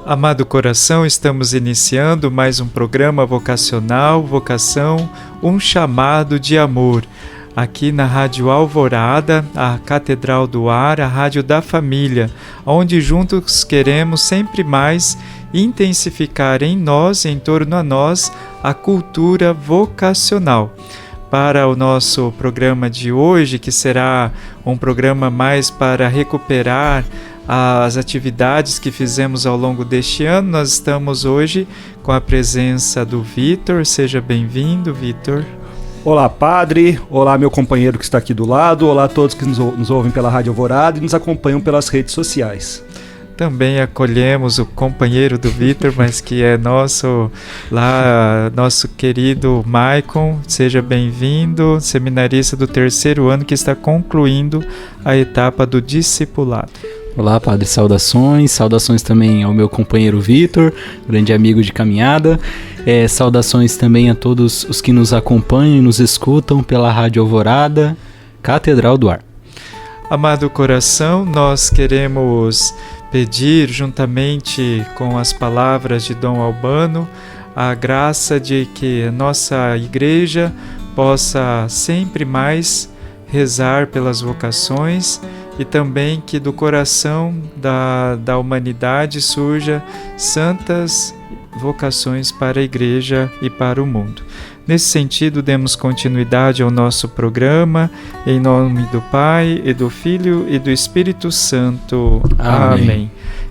Amado coração, estamos iniciando mais um programa vocacional, Vocação, um chamado de amor. Aqui na Rádio Alvorada, a Catedral do Ar, a Rádio da Família, onde juntos queremos sempre mais intensificar em nós, em torno a nós, a cultura vocacional. Para o nosso programa de hoje, que será um programa mais para recuperar as atividades que fizemos ao longo deste ano, nós estamos hoje com a presença do Vitor. Seja bem-vindo, Vitor. Olá, padre. Olá, meu companheiro que está aqui do lado. Olá a todos que nos ouvem pela Rádio Alvorada e nos acompanham pelas redes sociais. Também acolhemos o companheiro do Vitor, mas que é nosso querido Maicon. Seja bem-vindo, seminarista do 3º ano que está concluindo a etapa do discipulado. Olá, padre, saudações também ao meu companheiro Vitor, grande amigo de caminhada, saudações também a todos os que nos acompanham e nos escutam pela Rádio Alvorada, Catedral do Ar. Amado coração, nós queremos pedir, juntamente com as palavras de Dom Albano, a graça de que a nossa igreja possa sempre mais rezar pelas vocações e também que do coração da humanidade surja santas vocações para a igreja e para o mundo. Nesse sentido, demos continuidade ao nosso programa, em nome do Pai, e do Filho, e do Espírito Santo. Amém.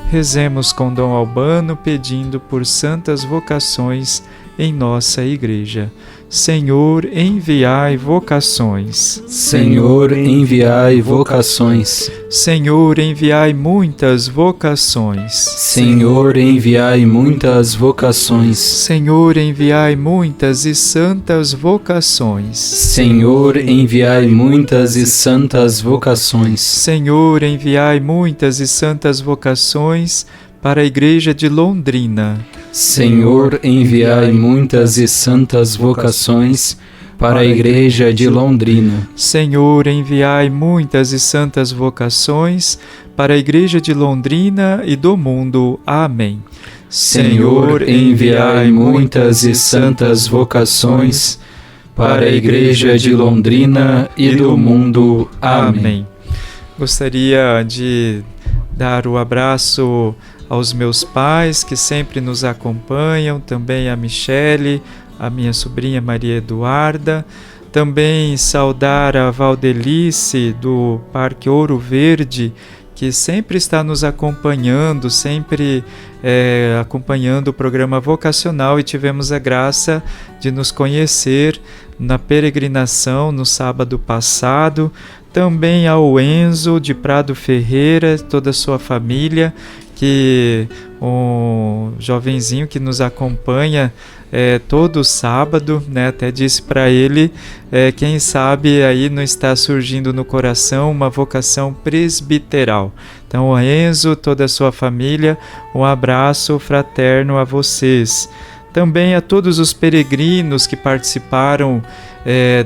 Rezemos com Dom Albano, pedindo por santas vocações em nossa igreja. Senhor, enviai vocações. Senhor, enviai vocações. Senhor, enviai muitas vocações. Senhor, enviai muitas vocações. Senhor, enviai muitas e santas vocações. Senhor, enviai muitas e santas vocações. Senhor, enviai muitas e santas vocações para a Igreja de Londrina. Senhor, enviai muitas e santas vocações para a Igreja de Londrina. Senhor, enviai muitas e santas vocações para a Igreja de Londrina e do mundo. Amém. Senhor, enviai muitas e santas vocações para a Igreja de Londrina e do mundo. Amém. Gostaria de dar o abraço aos meus pais que sempre nos acompanham, também a Michele, a minha sobrinha Maria Eduarda, também saudar a Valdelice do Parque Ouro Verde, que sempre está nos acompanhando, sempre acompanhando o programa vocacional, e tivemos a graça de nos conhecer na peregrinação no sábado passado. Também ao Enzo de Prado Ferreira, toda a sua família, que um jovenzinho que nos acompanha todo sábado, né? Até disse para ele, quem sabe aí não está surgindo no coração uma vocação presbiteral. Então, o Enzo, toda a sua família, um abraço fraterno a vocês. Também a todos os peregrinos que participaram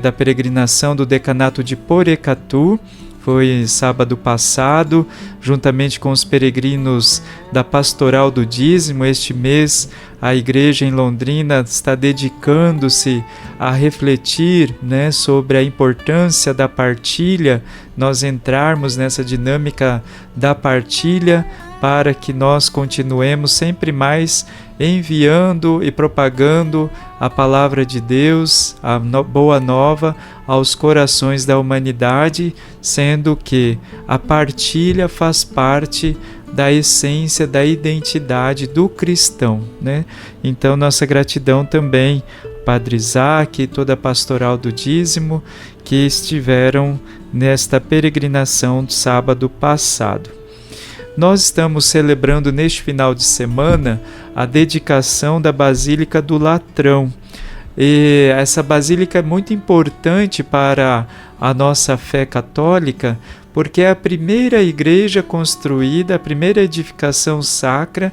da peregrinação do decanato de Porecatu. Foi sábado passado, juntamente com os peregrinos da Pastoral do Dízimo. Este mês a igreja em Londrina está dedicando-se a refletir, né, sobre a importância da partilha, nós entrarmos nessa dinâmica da partilha para que nós continuemos sempre mais enviando e propagando a palavra de Deus, a boa nova, aos corações da humanidade, sendo que a partilha faz parte da essência, da identidade do cristão, né? Então, nossa gratidão também, Padre Isaac e toda a Pastoral do Dízimo, que estiveram nesta peregrinação do sábado passado. Nós estamos celebrando neste final de semana a dedicação da Basílica do Latrão. E essa basílica é muito importante para a nossa fé católica, porque é a primeira igreja construída, a primeira edificação sacra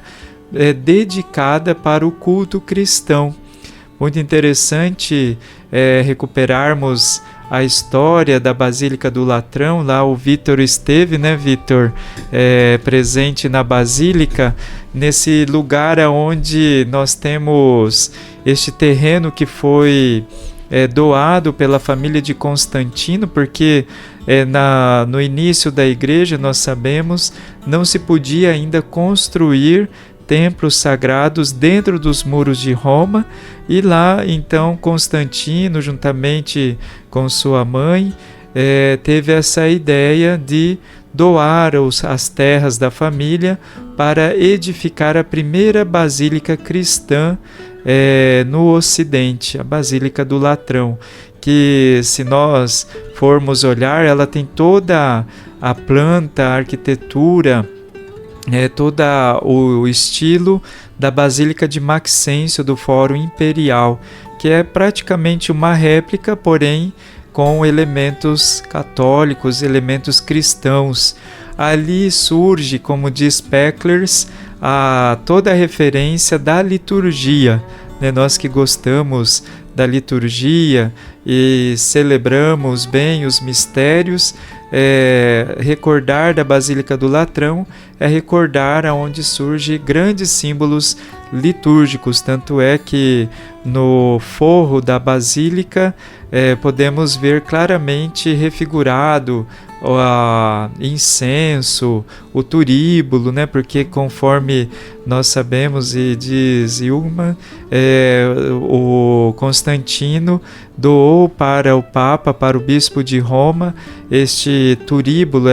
dedicada para o culto cristão. Muito interessante recuperarmos a história da Basílica do Latrão. Lá o Vitor esteve, né, Vitor, presente na Basílica, nesse lugar onde nós temos este terreno que foi doado pela família de Constantino, porque no início da igreja, nós sabemos, não se podia ainda construir templos sagrados dentro dos muros de Roma, e lá então Constantino, juntamente com sua mãe, teve essa ideia de doar as terras da família para edificar a primeira basílica cristã no Ocidente, a Basílica do Latrão, que, se nós formos olhar, ela tem toda a planta, a arquitetura, todo o estilo da Basílica de Maxêncio do Fórum Imperial, que é praticamente uma réplica, porém com elementos católicos, elementos cristãos. Ali surge, como diz Pecklers, toda a referência da liturgia, né? Nós que gostamos da liturgia e celebramos bem os mistérios, recordar da Basílica do Latrão é recordar aonde surge grandes símbolos litúrgicos, tanto é que no forro da Basílica podemos ver claramente refigurado incenso, o turíbulo, né? Porque conforme nós sabemos, e diz Ilma, o Constantino doou para o Papa, para o Bispo de Roma, este turíbulo,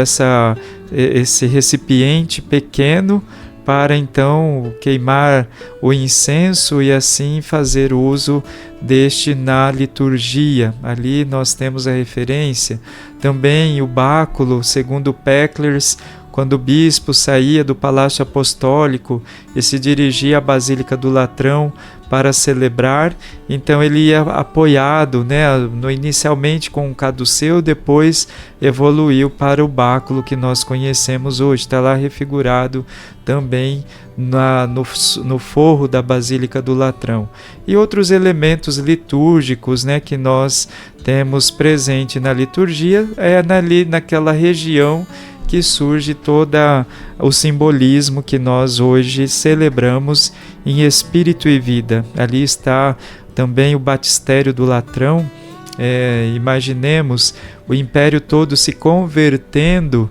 esse recipiente pequeno, para então queimar o incenso e assim fazer uso deste na liturgia. Ali nós temos a referência. Também o báculo, segundo Pecklers, quando o bispo saía do Palácio Apostólico e se dirigia à Basílica do Latrão para celebrar, então ele ia apoiado, né, inicialmente com um caduceu, depois evoluiu para o báculo que nós conhecemos hoje. Está lá refigurado também no forro da Basílica do Latrão. E outros elementos litúrgicos, né, que nós temos presente na liturgia, naquela região que surge todo o simbolismo que nós hoje celebramos em espírito e vida. Ali está também o batistério do Latrão. Imaginemos o império todo se convertendo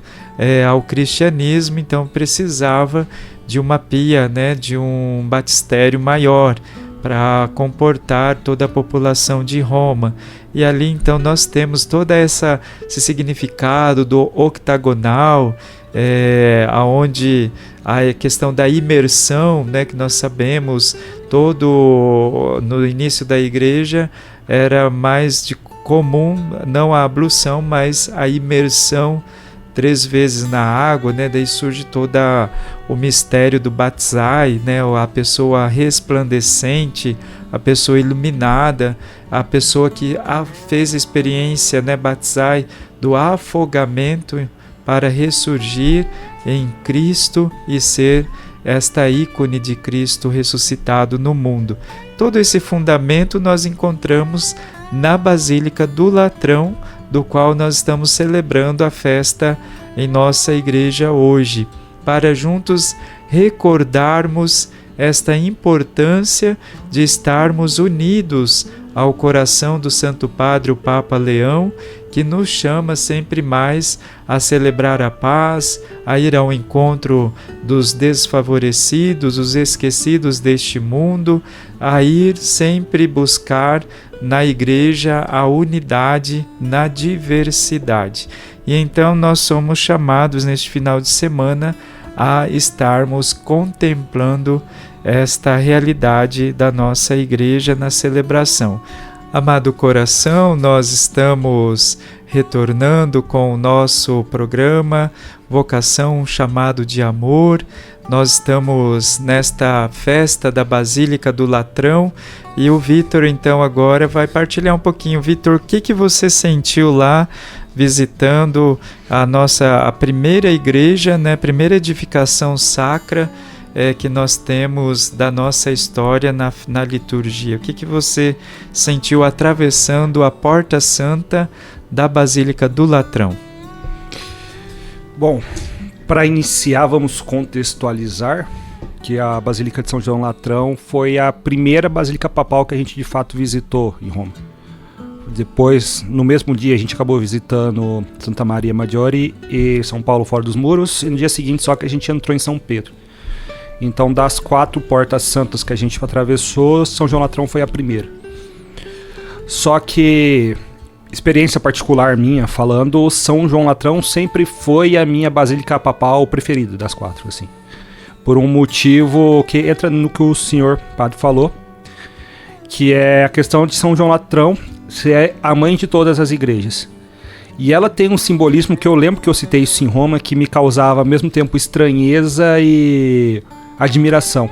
ao cristianismo, então precisava de uma pia, né, de um batistério maior para comportar toda a população de Roma. E ali então nós temos todo esse significado do octagonal, aonde a questão da imersão, né, que nós sabemos, no início da igreja era mais de comum, não a ablução, mas a imersão 3 vezes na água, né? Daí surge todo o mistério do batizai, né? A pessoa resplandecente, a pessoa iluminada, a pessoa que fez a experiência, né, batizai, do afogamento para ressurgir em Cristo e ser esta ícone de Cristo ressuscitado no mundo. Todo esse fundamento nós encontramos na Basílica do Latrão, do qual nós estamos celebrando a festa em nossa igreja hoje, para juntos recordarmos esta importância de estarmos unidos ao coração do Santo Padre, o Papa Leão, que nos chama sempre mais a celebrar a paz, a ir ao encontro dos desfavorecidos, os esquecidos deste mundo, a ir sempre buscar na igreja a unidade na diversidade. E então nós somos chamados neste final de semana a estarmos contemplando esta realidade da nossa igreja na celebração. Amado coração, nós estamos retornando com o nosso programa Vocação, um chamado de amor. Nós estamos nesta festa da Basílica do Latrão e o Vitor então agora vai partilhar um pouquinho. Vitor, o que você sentiu lá visitando a primeira igreja, né, primeira edificação sacra que nós temos da nossa história na liturgia? O que você sentiu atravessando a Porta Santa da Basílica do Latrão? Bom, para iniciar, vamos contextualizar que a Basílica de São João Latrão foi a primeira basílica papal que a gente de fato visitou em Roma. Depois, no mesmo dia, a gente acabou visitando Santa Maria Maggiore e São Paulo Fora dos Muros, e no dia seguinte só que a gente entrou em São Pedro. Então, das 4 portas santas que a gente atravessou, São João Latrão foi a primeira. Só que, experiência particular minha falando, São João Latrão sempre foi a minha basílica papal preferida das 4, assim. Por um motivo que entra no que o senhor padre falou, que é a questão de São João Latrão ser a mãe de todas as igrejas. E ela tem um simbolismo que eu lembro que eu citei isso em Roma, que me causava ao mesmo tempo estranheza e admiração.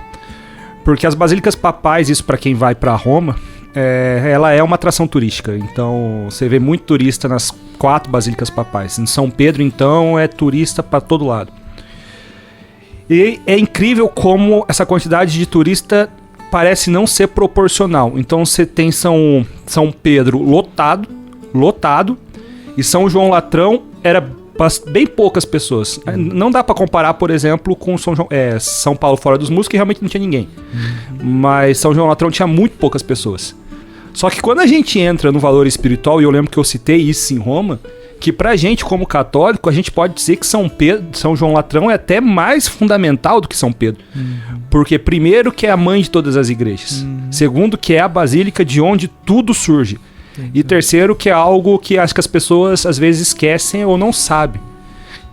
Porque as basílicas papais, isso para quem vai para Roma, ela é uma atração turística. Então você vê muito turista nas 4 basílicas papais. Em São Pedro, então, é turista para todo lado. E é incrível como essa quantidade de turista parece não ser proporcional. Então você tem São Pedro lotado, e São João Latrão era bem poucas pessoas. Não dá para comparar, por exemplo, com São Paulo Fora dos Muros, que realmente não tinha ninguém. Mas São João Latrão tinha muito poucas pessoas. Só que quando a gente entra no valor espiritual, e eu lembro que eu citei isso em Roma, que pra gente, como católico, a gente pode dizer que São João Latrão é até mais fundamental do que São Pedro. Porque primeiro que é a mãe de todas as igrejas. Segundo que é a basílica de onde tudo surge. E terceiro que é algo que acho que as pessoas às vezes esquecem ou não sabem.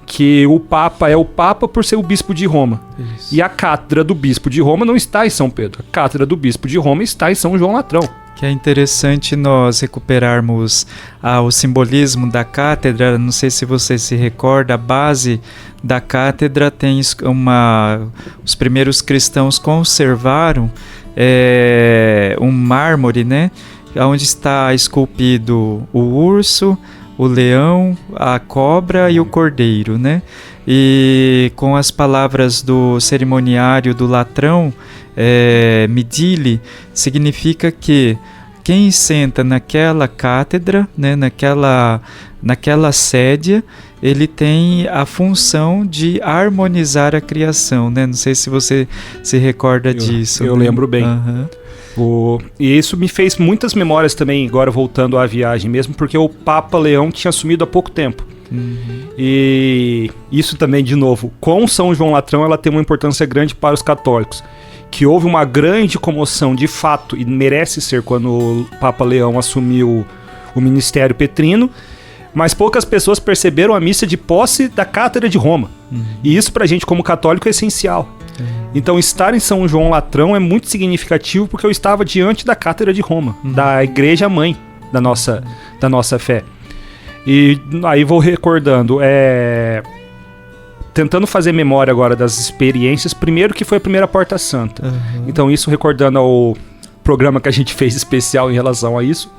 Que o Papa é o Papa por ser o Bispo de Roma. Isso. E a cátedra do Bispo de Roma não está em São Pedro. A cátedra do Bispo de Roma está em São João Latrão. Que é interessante nós recuperarmos o simbolismo da cátedra. Não sei se você se recorda, a base da cátedra tem os primeiros cristãos conservaram um mármore, né? Onde está esculpido o urso, o leão, a cobra e o cordeiro, né? E com as palavras do cerimoniário do Latrão, Midili, significa que quem senta naquela cátedra, né, naquela sédia, ele tem a função de harmonizar a criação, né? Não sei se você se recorda disso. Eu lembro bem. E isso me fez muitas memórias também, agora voltando à viagem mesmo, porque o Papa Leão tinha assumido há pouco tempo. E isso também, de novo, com São João Latrão, ela tem uma importância grande para os católicos. Que houve uma grande comoção, de fato, e merece ser quando o Papa Leão assumiu o ministério petrino, mas poucas pessoas perceberam a missa de posse da Cátedra de Roma. E isso pra gente como católico é essencial. Então estar em São João Latrão é muito significativo porque eu estava diante da Cátedra de Roma, da igreja mãe da nossa fé. E aí vou recordando, tentando fazer memória agora das experiências, primeiro que foi a primeira Porta Santa. Então isso recordando ao programa que a gente fez especial em relação a isso.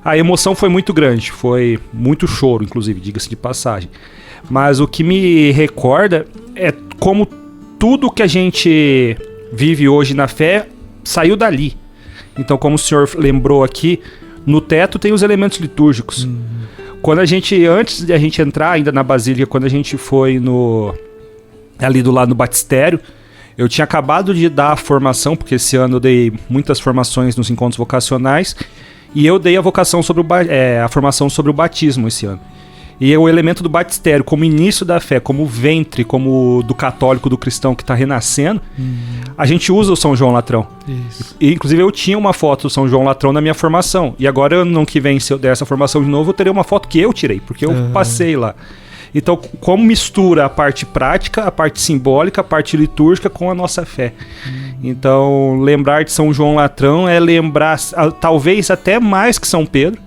A emoção foi muito grande, foi muito choro, inclusive, diga-se de passagem. Mas o que me recorda é como tudo que a gente vive hoje na fé saiu dali. Então, como o senhor lembrou aqui, no teto tem os elementos litúrgicos. Quando antes de a gente entrar ainda na Basílica, quando a gente foi ali do lado do batistério, eu tinha acabado de dar a formação, porque esse ano eu dei muitas formações nos encontros vocacionais, e eu dei a formação sobre o batismo esse ano. E o elemento do batistério, como início da fé, como ventre, como do católico, do cristão que está renascendo, a gente usa o São João Latrão. E, inclusive, eu tinha uma foto do São João Latrão na minha formação. E agora, ano que vem, se eu der essa formação de novo, eu terei uma foto que eu tirei, porque eu passei lá. Então, como mistura a parte prática, a parte simbólica, a parte litúrgica com a nossa fé. Então, lembrar de São João Latrão é lembrar, talvez até mais que São Pedro,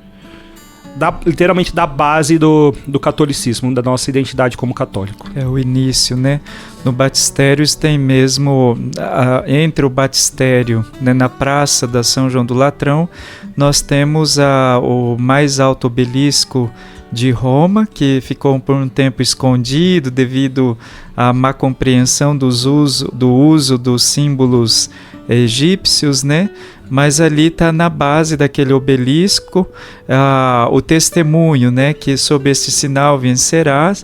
literalmente da base do catolicismo, da nossa identidade como católico. É o início, né? No batistério tem mesmo, entre o batistério, né, na praça da São João do Latrão, nós temos o mais alto obelisco de Roma, que ficou por um tempo escondido devido à má compreensão do uso dos símbolos egípcios, né? Mas ali está na base daquele obelisco o testemunho, né? Que sob este sinal vencerás,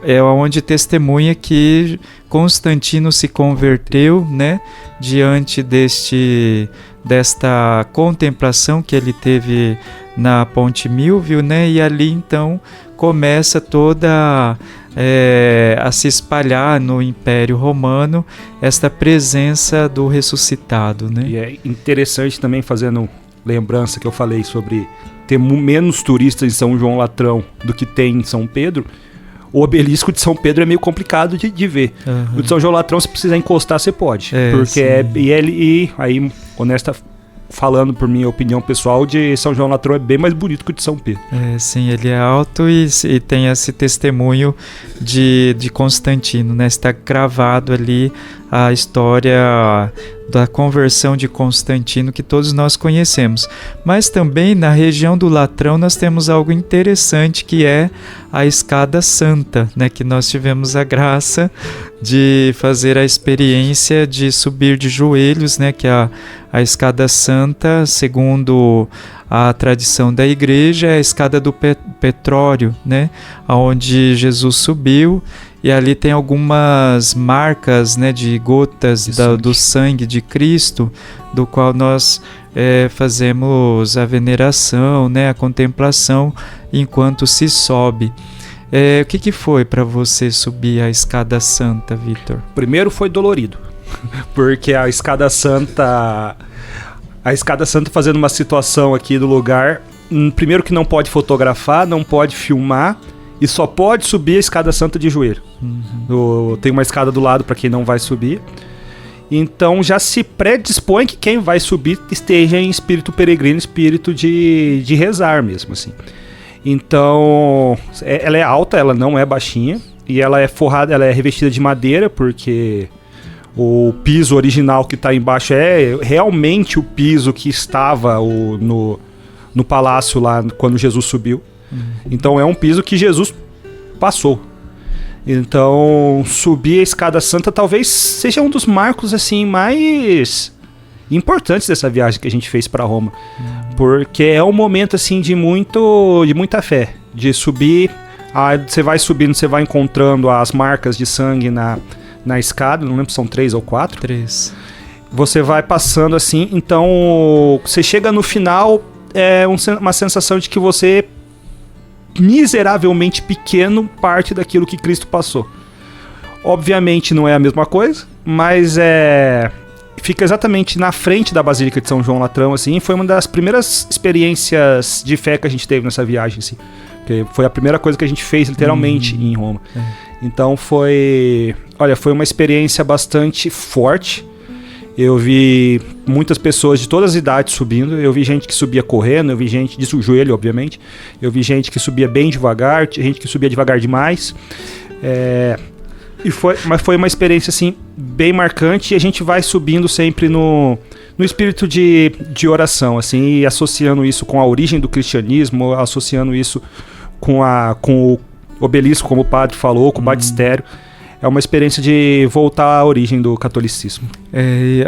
é onde testemunha que Constantino se converteu, né? Diante desta contemplação que ele teve na Ponte Milvio, né? E ali então começa toda a se espalhar no Império Romano esta presença do ressuscitado, né? E é interessante também, fazendo lembrança que eu falei sobre ter menos turistas em São João Latrão do que tem em São Pedro. O obelisco de São Pedro é meio complicado de ver. Uhum. O de São João Latrão, se precisar encostar, você pode. Porque aí, falando por minha opinião pessoal, de São João Latrão é bem mais bonito que o de São Pedro. Sim, ele é alto e tem esse testemunho de Constantino, né? Está cravado ali a história da conversão de Constantino que todos nós conhecemos. Mas também na região do Latrão nós temos algo interessante, que é a Escada Santa, né? Que nós tivemos a graça de fazer a experiência de subir de joelhos, né? Que a Escada Santa, segundo a tradição da igreja, é a escada do petróleo, né? Onde Jesus subiu. E ali tem algumas marcas, né, de gotas do sangue de Cristo, do qual nós fazemos a veneração, né, a contemplação enquanto se sobe. O que foi para você subir a Escada Santa, Vitor? Primeiro foi dolorido, porque a Escada Santa fazendo uma situação aqui do lugar, primeiro que não pode fotografar, não pode filmar, e só pode subir a Escada Santa de joelho. Uhum. Tem uma escada do lado para quem não vai subir. Então já se predispõe que quem vai subir esteja em espírito peregrino, espírito de rezar mesmo, assim. Então, ela é alta, ela não é baixinha. E ela é forrada, ela é revestida de madeira, porque o piso original que está embaixo é realmente o piso que estava no palácio lá quando Jesus subiu. Então é um piso que Jesus passou. Então subir a Escada Santa talvez seja um dos marcos assim mais importantes dessa viagem que a gente fez para Roma, porque é um momento assim de muita fé, de subir. Você vai subindo, você vai encontrando as marcas de sangue na escada, não lembro se são 3 ou 4. 3. Você vai passando assim, então você chega no final, é uma sensação de que você miseravelmente pequeno parte daquilo que Cristo passou. Obviamente não é a mesma coisa, mas fica exatamente na frente da Basílica de São João Latrão, assim. Foi uma das primeiras experiências de fé que a gente teve nessa viagem, assim, porque foi a primeira coisa que a gente fez literalmente em Roma. Então foi uma experiência bastante forte. Eu vi muitas pessoas de todas as idades subindo. Eu vi gente que subia correndo, eu vi gente de joelho, obviamente. Eu vi gente que subia bem devagar, gente que subia devagar demais. Mas foi uma experiência assim, bem marcante. E a gente vai subindo sempre no espírito de oração, assim, e associando isso com a origem do cristianismo, associando isso com o obelisco, como o padre falou, com o batistério. É uma experiência de voltar à origem do catolicismo.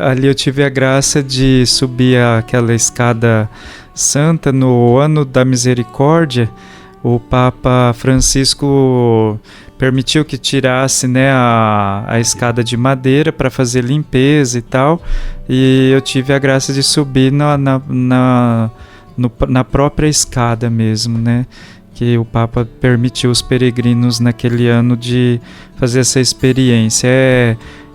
Ali eu tive a graça de subir aquela Escada Santa no ano da Misericórdia. O Papa Francisco permitiu que tirasse, né, a escada de madeira para fazer limpeza e tal. E eu tive a graça de subir na própria escada mesmo, né? Que o Papa permitiu os peregrinos naquele ano de fazer essa experiência.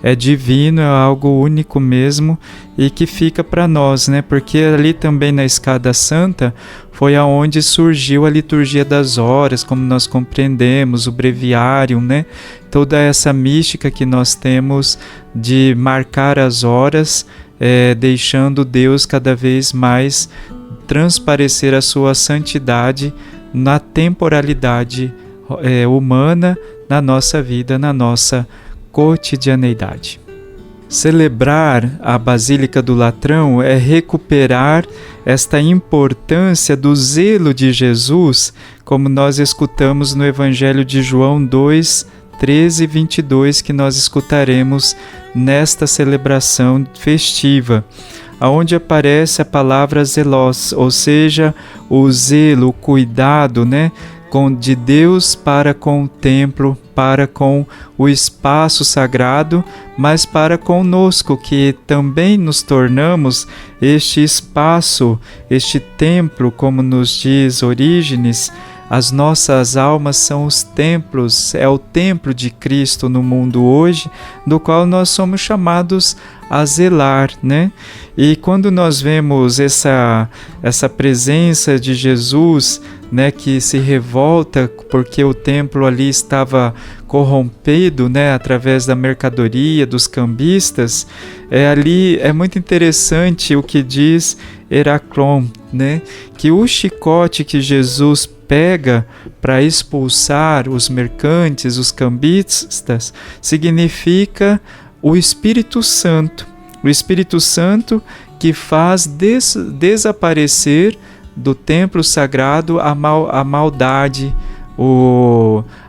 É divino, é algo único mesmo, e que fica para nós, né? Porque ali também na Escada Santa foi aonde surgiu a liturgia das horas, como nós compreendemos, o breviário, né? Toda essa mística que nós temos de marcar as horas, deixando Deus cada vez mais transparecer a sua santidade na temporalidade humana, na nossa vida, na nossa cotidianeidade. Celebrar a Basílica do Latrão é recuperar esta importância do zelo de Jesus, como nós escutamos no Evangelho de João 2, 13 e 22 que nós escutaremos nesta celebração festiva, aonde aparece a palavra zelos, ou seja, o zelo, o cuidado, né, de Deus para com o templo, para com o espaço sagrado, mas para conosco, que também nos tornamos este espaço, este templo, como nos diz Orígenes. As nossas almas são os templos, é o templo de Cristo no mundo hoje, do qual nós somos chamados a zelar, né? E quando nós vemos essa presença de Jesus, né, que se revolta porque o templo ali estava corrompido, né, através da mercadoria, dos cambistas, ali é muito interessante o que diz Heraclon, né, que o chicote que Jesus pega para expulsar os mercantes, os cambistas, significa o Espírito Santo. O Espírito Santo que faz desaparecer do templo sagrado a maldade,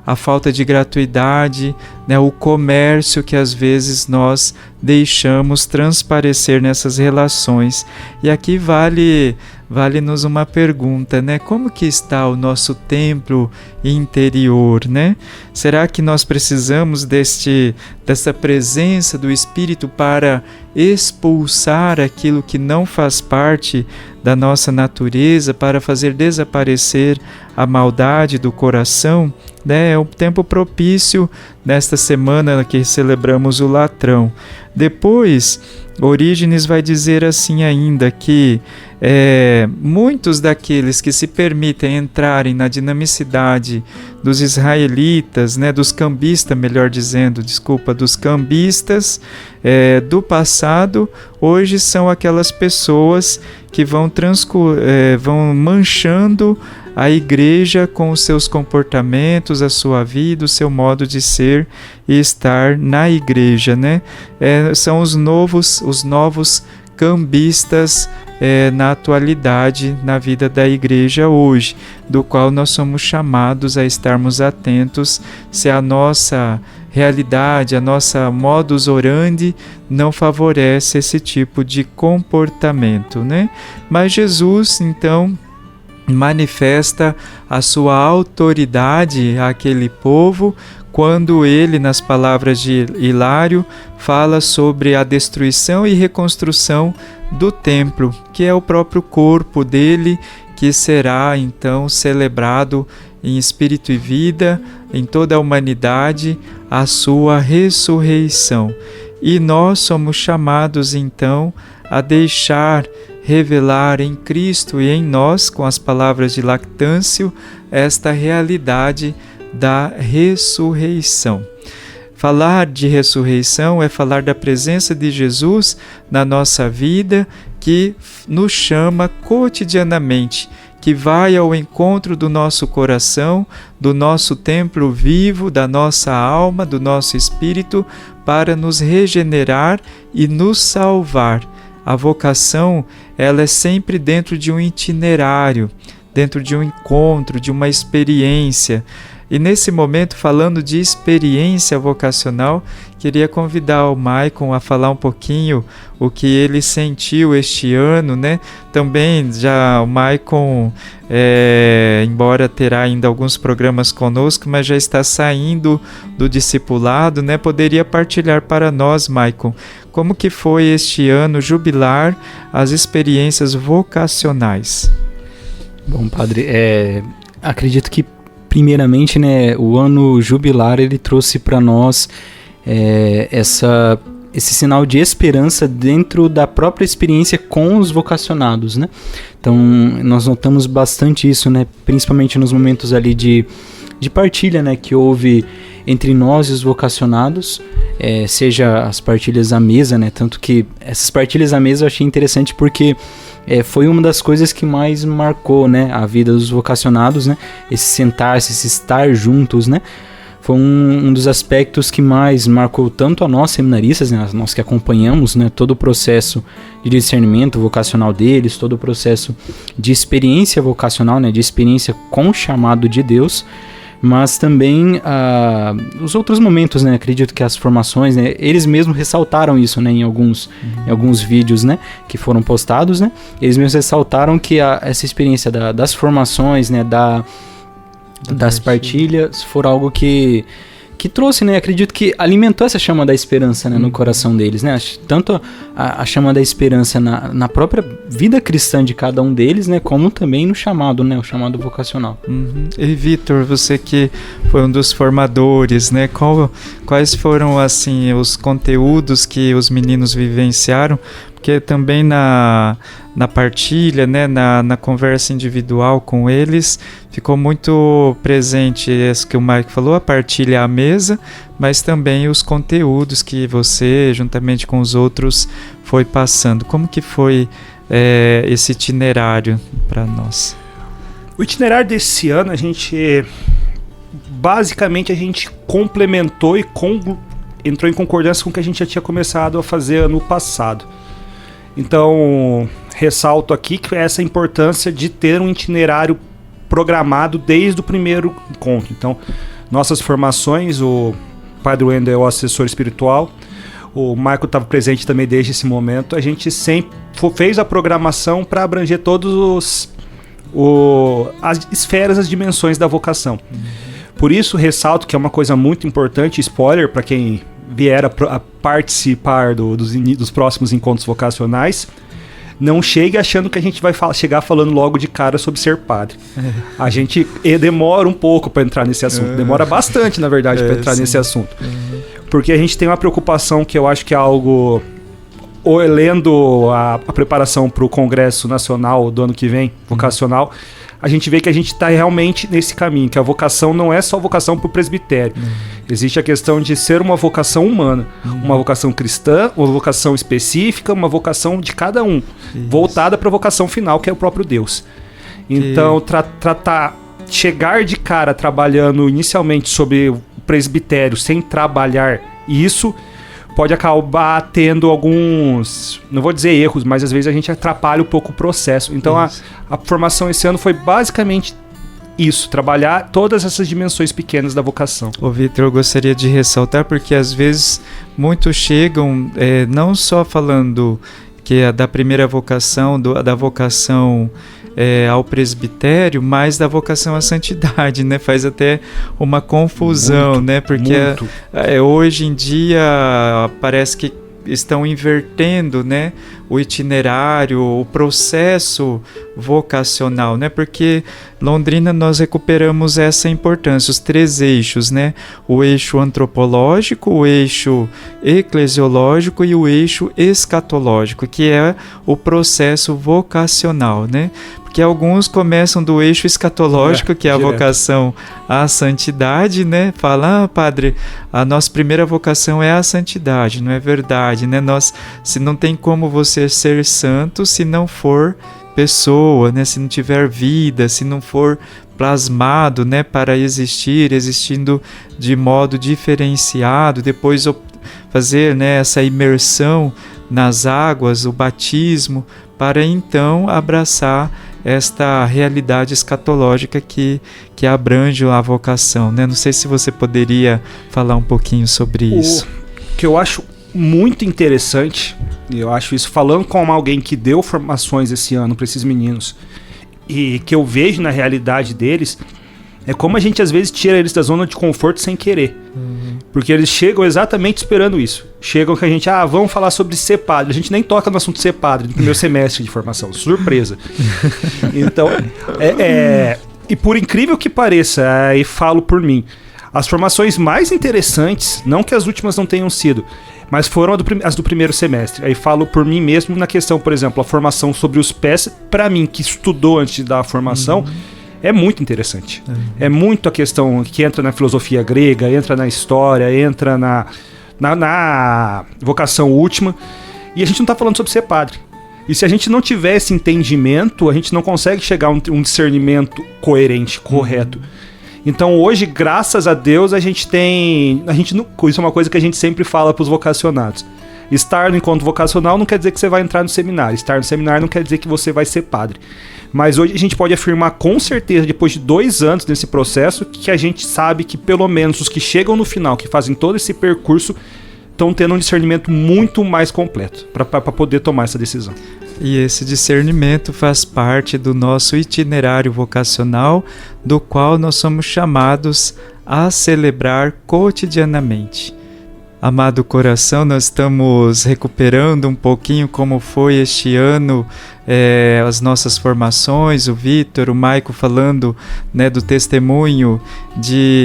a falta de gratuidade, né, o comércio que às vezes nós deixamos transparecer nessas relações. E aqui vale-nos uma pergunta, né? Como que está o nosso templo interior, né? Será que nós precisamos dessa presença do Espírito para expulsar aquilo que não faz parte da nossa natureza, para fazer desaparecer a maldade do coração, né? É um tempo propício nesta semana que celebramos o Latrão. Depois, Orígenes vai dizer assim ainda que muitos daqueles que se permitem entrarem na dinamicidade dos israelitas, né, dos cambistas, dos cambistas do passado, hoje são aquelas pessoas que vão manchando a igreja com os seus comportamentos, a sua vida, o seu modo de ser e estar na igreja, né? São os novos cambistas na atualidade, na vida da igreja hoje, do qual nós somos chamados a estarmos atentos se a nossa realidade, a nossa modus orandi não favorece esse tipo de comportamento, né? Mas Jesus, então, manifesta a sua autoridade àquele povo quando ele, nas palavras de Hilário, fala sobre a destruição e reconstrução do templo, que é o próprio corpo dele, que será então celebrado em espírito e vida em toda a humanidade, a sua ressurreição. E nós somos chamados então a deixar revelar em Cristo e em nós, com as palavras de Lactâncio, esta realidade da ressurreição. Falar de ressurreição é falar da presença de Jesus na nossa vida, que nos chama cotidianamente, que vai ao encontro do nosso coração, do nosso templo vivo, da nossa alma, do nosso espírito, para nos regenerar e nos salvar. A vocação, ela é sempre dentro de um itinerário, dentro de um encontro, de uma experiência. E nesse momento, falando de experiência vocacional, queria convidar o Maicon a falar um pouquinho o que ele sentiu este ano, né? Também já o Maicon, embora terá ainda alguns programas conosco, mas já está saindo do discipulado, né? Poderia partilhar para nós, Maicon, como que foi este ano jubilar as experiências vocacionais? Bom, padre, acredito que primeiramente, né, o ano jubilar ele trouxe para nós esse sinal de esperança dentro da própria experiência com os vocacionados, né? Então, nós notamos bastante isso, né, principalmente nos momentos ali de partilha, né, que houve entre nós e os vocacionados, seja as partilhas à mesa, né, tanto que essas partilhas à mesa eu achei interessante porque foi uma das coisas que mais marcou, né, a vida dos vocacionados, né, esse sentar-se, esse estar juntos, né, foi um dos aspectos que mais marcou tanto a nós seminaristas, né, nós que acompanhamos, né, todo o processo de discernimento vocacional deles, todo o processo de experiência vocacional, né, de experiência com o chamado de Deus, mas também os outros momentos, né? Acredito que as formações, né? Eles mesmos ressaltaram isso, né? Em alguns vídeos, né? Que foram postados, né? Eles mesmos ressaltaram que essa experiência das formações, né? Das partilhas, foram algo que trouxe, né? Acredito que alimentou essa chama da esperança, né? No coração deles, né? Tanto a chama da esperança na própria vida cristã de cada um deles, né? Como também no chamado, né? O chamado vocacional. E Vitor, você que foi um dos formadores, né? Quais foram, assim, os conteúdos que os meninos vivenciaram? Porque também na partilha, né, na conversa individual com eles, ficou muito presente isso que o Mike falou, a partilha à mesa, mas também os conteúdos que você, juntamente com os outros, foi passando. Como que foi esse itinerário para nós? O itinerário desse ano, basicamente a gente complementou e entrou em concordância com o que a gente já tinha começado a fazer ano passado. Então, ressalto aqui que essa importância de ter um itinerário programado desde o primeiro encontro. Então, nossas formações, o Padre Wendel é o assessor espiritual, o Michael estava presente também desde esse momento, a gente sempre fez a programação para abranger todos as esferas, as dimensões da vocação. Por isso, ressalto que é uma coisa muito importante, spoiler para quem vier a participar dos próximos encontros vocacionais, não chegue achando que a gente vai chegar falando logo de cara sobre ser padre. A gente demora um pouco para entrar nesse assunto, demora bastante, na verdade, para entrar nesse assunto. Porque a gente tem uma preocupação que eu acho que é algo... Lendo a preparação para o Congresso Nacional do ano que vem, vocacional, a gente vê que a gente está realmente nesse caminho, que a vocação não é só vocação para o presbitério. Existe a questão de ser uma vocação humana, uma vocação cristã, uma vocação específica, uma vocação de cada um, voltada para a vocação final, que é o próprio Deus. Então, chegar de cara trabalhando inicialmente sobre o presbitério, sem trabalhar isso, pode acabar tendo alguns, não vou dizer erros, mas às vezes a gente atrapalha um pouco o processo. Então a formação esse ano foi basicamente isso, trabalhar todas essas dimensões pequenas da vocação. Ô Vitor, eu gostaria de ressaltar, porque às vezes muitos chegam não só falando que é da primeira vocação, da vocação ao presbitério, mas da vocação à santidade, né? Faz até uma confusão, muito, né? Porque hoje em dia parece que estão invertendo, né, o itinerário, o processo vocacional, né? Porque Londrina nós recuperamos essa importância, os 3 eixos, né? O eixo antropológico, o eixo eclesiológico e o eixo escatológico, que é o processo vocacional, né? Porque alguns começam do eixo escatológico, que é a vocação à santidade, né? Fala, padre, a nossa primeira vocação é a santidade, não é verdade, né? Se não tem como você ser santo se não for pessoa, né? Se não tiver vida, se não for plasmado, né? Para existindo de modo diferenciado, depois fazer, né, essa imersão nas águas, o batismo, para então abraçar esta realidade escatológica que abrange a vocação, né? Não sei se você poderia falar um pouquinho sobre isso. O que eu acho muito interessante, e eu acho isso falando com alguém que deu formações esse ano para esses meninos, e que eu vejo na realidade deles, é como a gente às vezes tira eles da zona de conforto sem querer. Porque eles chegam exatamente esperando isso. Chegam que a gente, vamos falar sobre ser padre. A gente nem toca no assunto de ser padre no primeiro semestre de formação. Surpresa. Então, e por incrível que pareça, e falo por mim, as formações mais interessantes, não que as últimas não tenham sido, mas foram as do primeiro semestre. Aí falo por mim mesmo na questão, por exemplo, a formação sobre os pés, para mim, que estudou antes da formação, é muito interessante. É muito a questão que entra na filosofia grega, entra na história, entra na vocação última. E a gente não está falando sobre ser padre. E se a gente não tiver esse entendimento, a gente não consegue chegar a um discernimento coerente, correto. Então hoje, graças a Deus, isso é uma coisa que a gente sempre fala para os vocacionados. Estar no encontro vocacional não quer dizer que você vai entrar no seminário. Estar no seminário não quer dizer que você vai ser padre. Mas hoje a gente pode afirmar com certeza, depois de 2 anos nesse processo, que a gente sabe que pelo menos os que chegam no final, que fazem todo esse percurso, estão tendo um discernimento muito mais completo para poder tomar essa decisão. E esse discernimento faz parte do nosso itinerário vocacional, do qual nós somos chamados a celebrar cotidianamente. Amado coração, nós estamos recuperando um pouquinho como foi este ano, as nossas formações, o Vitor, o Maico falando, né, do testemunho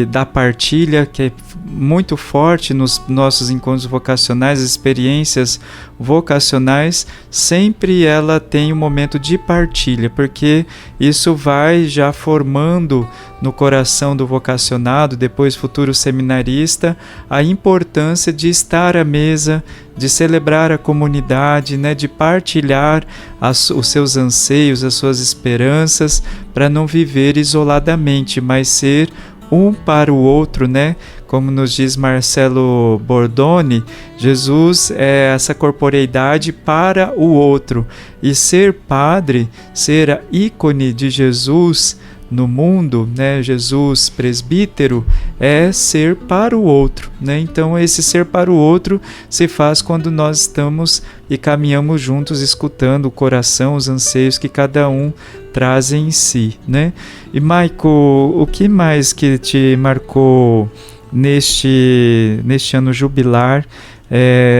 da partilha, que é muito forte nos nossos encontros vocacionais, experiências vocacionais, sempre ela tem um momento de partilha, porque isso vai já formando no coração do vocacionado, depois futuro seminarista, a importância de estar à mesa, de celebrar a comunidade, né, de partilhar os seus anseios, as suas esperanças, para não viver isoladamente, mas ser um para o outro, né? Como nos diz Marcelo Bordoni, Jesus é essa corporeidade para o outro. E ser padre, ser a ícone de Jesus no mundo, né? Jesus presbítero, é ser para o outro, né? Então esse ser para o outro se faz quando nós estamos e caminhamos juntos, escutando o coração, os anseios que cada um traz em si, né? E Maico, o que mais que te marcou neste ano jubilar,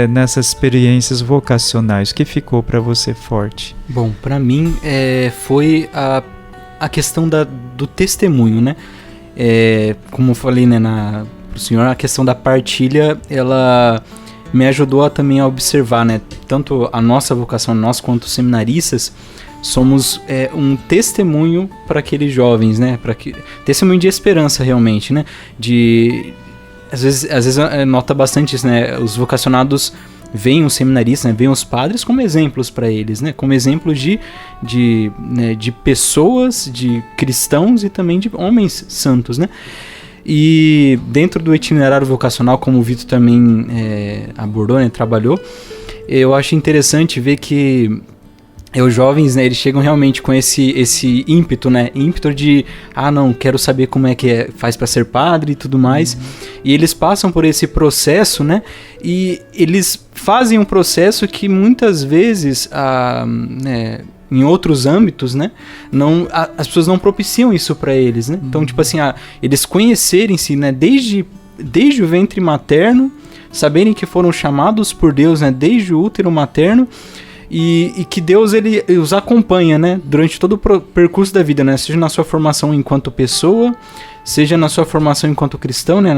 nessas experiências vocacionais? O que ficou para você forte? Bom, para mim foi a questão do testemunho, né? Como eu falei, né, pro senhor, a questão da partilha, ela me ajudou também a observar, né? Tanto a nossa vocação, nós quanto seminaristas, somos um testemunho para aqueles jovens, né? Testemunho de esperança, realmente, né? Às vezes nota bastante isso, né? Os vocacionados veem os seminaristas, né? Veem os padres como exemplos para eles, né? Como exemplo de pessoas, de cristãos e também de homens santos, né? E dentro do itinerário vocacional, como o Vitor também abordou, né? Trabalhou, eu acho interessante ver que os jovens, né, eles chegam realmente com esse ímpeto, né, ímpeto de, não, quero saber como é que faz para ser padre e tudo mais, e eles passam por esse processo, né, e eles fazem um processo que muitas vezes, em outros âmbitos, né, as pessoas não propiciam isso para eles, né, então, tipo assim, eles conhecerem-se, né, desde o ventre materno, saberem que foram chamados por Deus, né, desde o útero materno, e que Deus ele os acompanha, né, durante todo o percurso da vida, né, seja na sua formação enquanto pessoa, seja na sua formação enquanto cristão, né,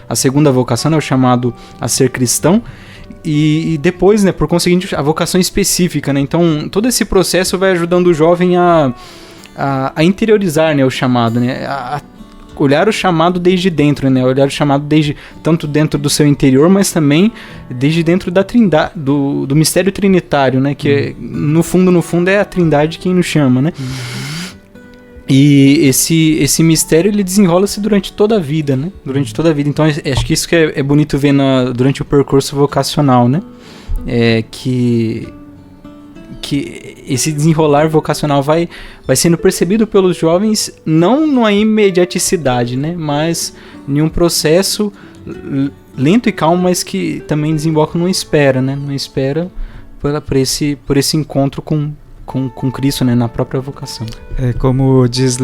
a segunda vocação, né, o chamado a ser cristão, e depois, né, por conseguinte, a vocação específica, né, então todo esse processo vai ajudando o jovem a interiorizar, né, o chamado, né, a olhar o chamado desde dentro, né? Olhar o chamado tanto dentro do seu interior, mas também desde dentro da trindade, do mistério trinitário, né? Que no fundo é a trindade quem nos chama, né? E esse mistério ele desenrola-se durante toda a vida, né? Durante toda a vida. Então acho que isso que é bonito ver durante o percurso vocacional, né? Que esse desenrolar vocacional vai sendo percebido pelos jovens não numa imediaticidade, né, mas em um processo lento e calmo, mas que também desemboca numa espera, né, numa espera por esse encontro com Cristo, né, na própria vocação. Como diz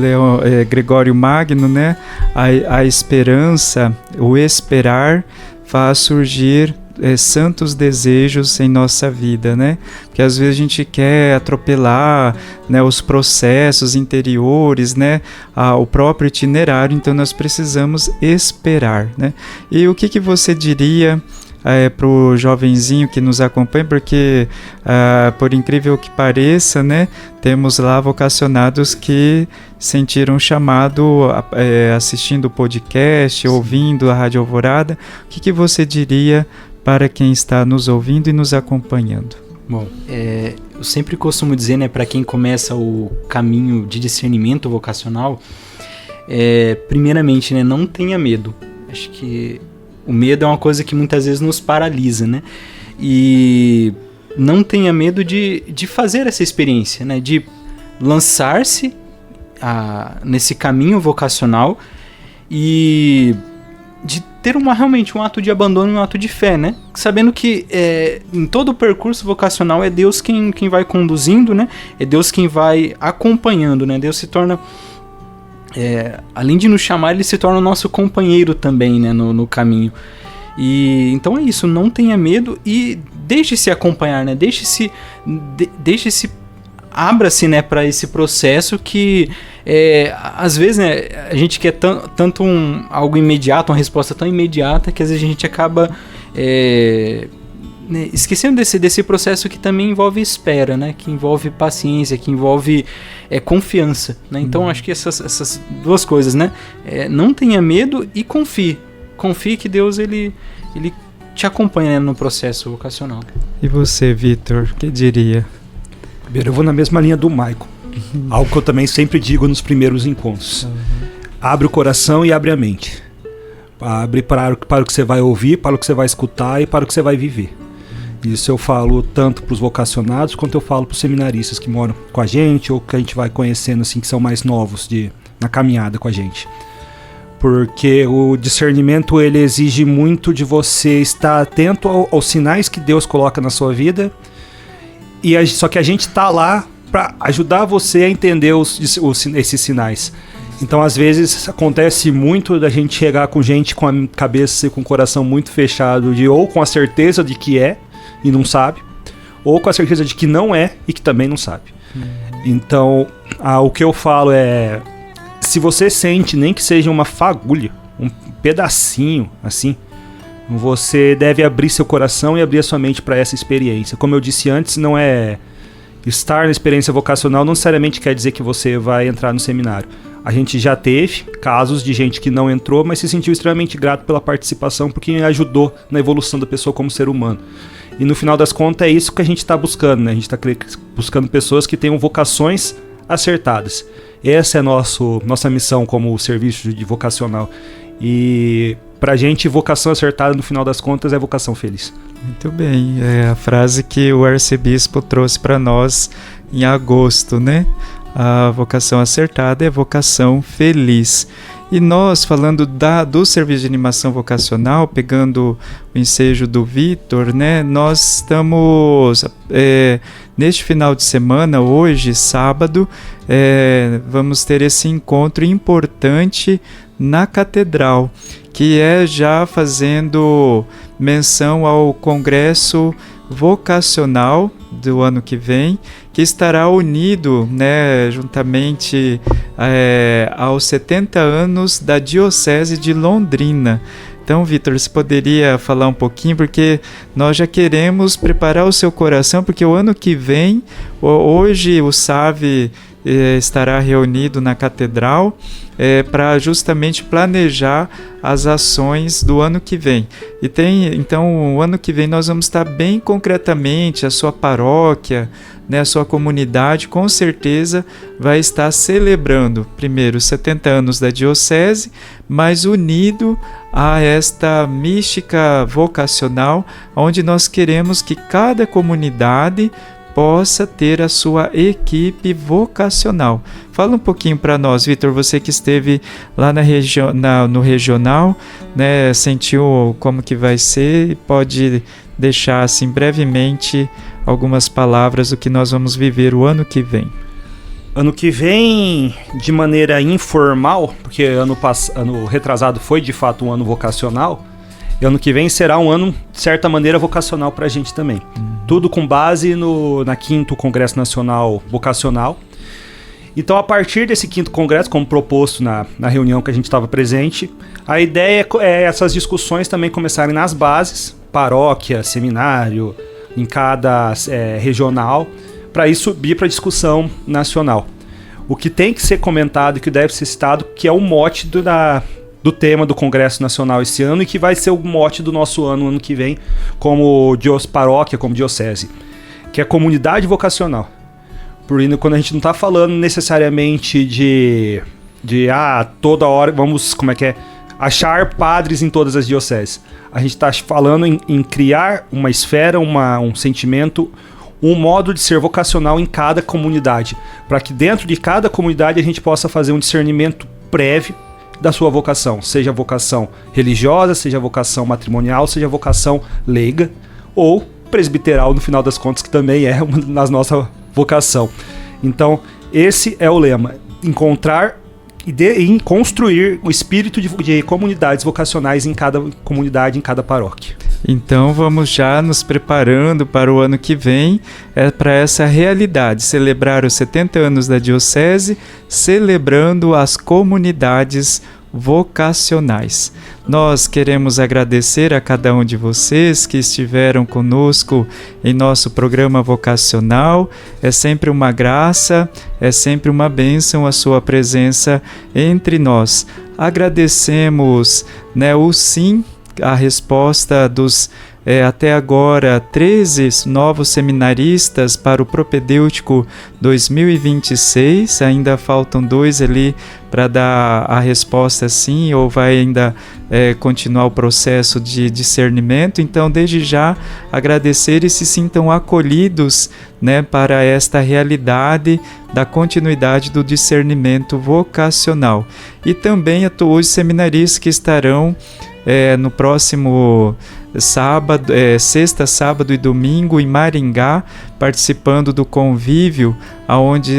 Gregório Magno, né, a esperança, o esperar faz surgir santos desejos em nossa vida, né? Porque às vezes a gente quer atropelar, né, os processos interiores, né, o próprio itinerário, então nós precisamos esperar, né? E o que você diria para o jovenzinho que nos acompanha, porque por incrível que pareça, né, temos lá vocacionados que sentiram chamado assistindo o podcast, ouvindo a Rádio Alvorada. O que você diria para quem está nos ouvindo e nos acompanhando? Bom, eu sempre costumo dizer, né, para quem começa o caminho de discernimento vocacional, primeiramente, né, não tenha medo. Acho que o medo é uma coisa que muitas vezes nos paralisa, né? E não tenha medo de fazer essa experiência, né? De lançar-se nesse caminho vocacional e de ter realmente um ato de abandono e um ato de fé, né? Sabendo que em todo o percurso vocacional é Deus quem vai conduzindo, né? É Deus quem vai acompanhando, né? Deus se torna, além de nos chamar, ele se torna o nosso companheiro também, né? No caminho. E então é isso, não tenha medo e deixe-se acompanhar, né? Deixe-se abra-se, né, para esse processo que às vezes, né, a gente quer tanto algo imediato, uma resposta tão imediata que às vezes a gente acaba né, esquecendo desse processo que também envolve espera, né, que envolve paciência, que envolve confiança, né? Então acho que essas duas coisas, né, não tenha medo e confie que Deus ele te acompanha, né, no processo vocacional. E você, Vitor, que diria? Eu vou na mesma linha do Maicon. Algo que eu também sempre digo nos primeiros encontros. Abre o coração e abre a mente. Abre para o que você vai ouvir, para o que você vai escutar e para o que você vai viver. Isso eu falo tanto para os vocacionados quanto eu falo para os seminaristas que moram com a gente ou que a gente vai conhecendo, assim, que são mais novos na caminhada com a gente. Porque o discernimento, ele exige muito de você estar atento aos sinais que Deus coloca na sua vida. Só que a gente está lá para ajudar você a entender esses sinais. Então, às vezes, acontece muito da gente chegar com gente com a cabeça e com o coração muito fechado, ou com a certeza de que é e não sabe, ou com a certeza de que não é e que também não sabe. Então, o que eu falo é, se você sente, nem que seja uma fagulha, um pedacinho, assim, você deve abrir seu coração e abrir a sua mente para essa experiência. Como eu disse antes, não é estar na experiência vocacional não necessariamente quer dizer que você vai entrar no seminário. A gente já teve casos de gente que não entrou, mas se sentiu extremamente grato pela participação, porque ajudou na evolução da pessoa como ser humano. E no final das contas é isso que a gente está buscando, né? A gente está buscando pessoas que tenham vocações acertadas. Essa é nossa missão como serviço de vocacional. E pra gente, vocação acertada, no final das contas, é vocação feliz. Muito bem, é a frase que o arcebispo trouxe para nós em agosto, né? A vocação acertada é vocação feliz. E nós, falando do serviço de animação vocacional, pegando o ensejo do Vitor, né? Nós estamos, neste final de semana, hoje, sábado, vamos ter esse encontro importante na Catedral, que é já fazendo menção ao Congresso Vocacional do ano que vem, que estará unido, né, juntamente aos 70 anos da Diocese de Londrina. Então, Vitor, você poderia falar um pouquinho, porque nós já queremos preparar o seu coração, porque o ano que vem, hoje o SAV estará reunido na Catedral para justamente planejar as ações do ano que vem. Então, o ano que vem nós vamos estar bem concretamente, a sua paróquia, né, a sua comunidade, com certeza vai estar celebrando, primeiro, os 70 anos da Diocese, mas unido a esta mística vocacional, onde nós queremos que cada comunidade possa ter a sua equipe vocacional. Fala um pouquinho para nós, Vitor, você que esteve lá no regional, né, sentiu como que vai ser e pode deixar assim brevemente algumas palavras do que nós vamos viver o ano que vem. Ano que vem, de maneira informal, porque ano retrasado foi de fato um ano vocacional, e ano que vem será um ano, de certa maneira, vocacional para a gente também. Tudo com base na 5º Congresso Nacional Vocacional. Então, a partir desse 5º Congresso, como proposto na reunião que a gente estava presente, a ideia é essas discussões também começarem nas bases, paróquia, seminário, em cada regional, para isso subir para a discussão nacional. O que tem que ser comentado e que deve ser citado, que é o mote do tema do Congresso Nacional esse ano e que vai ser o mote do nosso ano que vem, como paróquia, como diocese, que é comunidade vocacional. Porque quando a gente não está falando necessariamente de toda hora vamos, achar padres em todas as dioceses. A gente está falando em criar uma esfera, um sentimento, um modo de ser vocacional em cada comunidade, para que dentro de cada comunidade a gente possa fazer um discernimento prévio da sua vocação, seja vocação religiosa, seja vocação matrimonial, seja vocação leiga ou presbiteral, no final das contas, que também é uma das nossas vocação. Então, esse é o lema: encontrar e construir o espírito de comunidades vocacionais em cada comunidade, em cada paróquia. Então vamos já nos preparando para o ano que vem, para essa realidade, celebrar os 70 anos da Diocese, celebrando as comunidades vocacionais. Nós queremos agradecer a cada um de vocês que estiveram conosco em nosso programa vocacional. É sempre uma graça, é sempre uma bênção a sua presença entre nós. Agradecemos, o sim, a resposta dos até agora 13 novos seminaristas para o propedêutico 2026, ainda faltam 2 ali para dar a resposta sim, ou vai ainda continuar o processo de discernimento. Então, desde já, agradecer e se sintam acolhidos, para esta realidade da continuidade do discernimento vocacional. E também a todos os seminaristas que estarão no próximo sábado, sexta, sábado e domingo em Maringá, participando do convívio, onde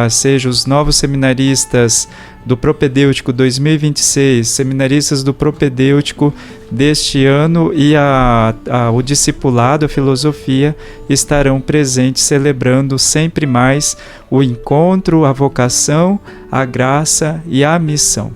sejam os novos seminaristas do propedêutico 2026, seminaristas do propedêutico deste ano e o discipulado, a filosofia, estarão presentes, celebrando sempre mais o encontro, a vocação, a graça e a missão.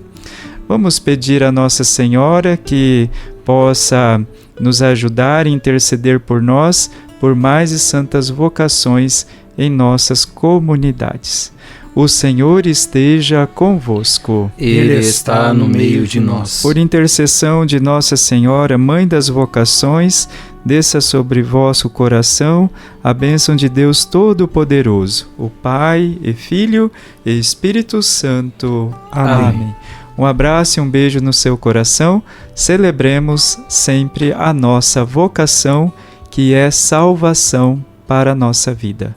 Vamos pedir a Nossa Senhora que possa nos ajudar e interceder por nós, por mais e santas vocações em nossas comunidades. O Senhor esteja convosco. Ele está no meio de nós. Por intercessão de Nossa Senhora, Mãe das Vocações, desça sobre vosso coração a bênção de Deus Todo-Poderoso, o Pai, e Filho e Espírito Santo. Amém. Um abraço e um beijo no seu coração. Celebremos sempre a nossa vocação, que é salvação para a nossa vida.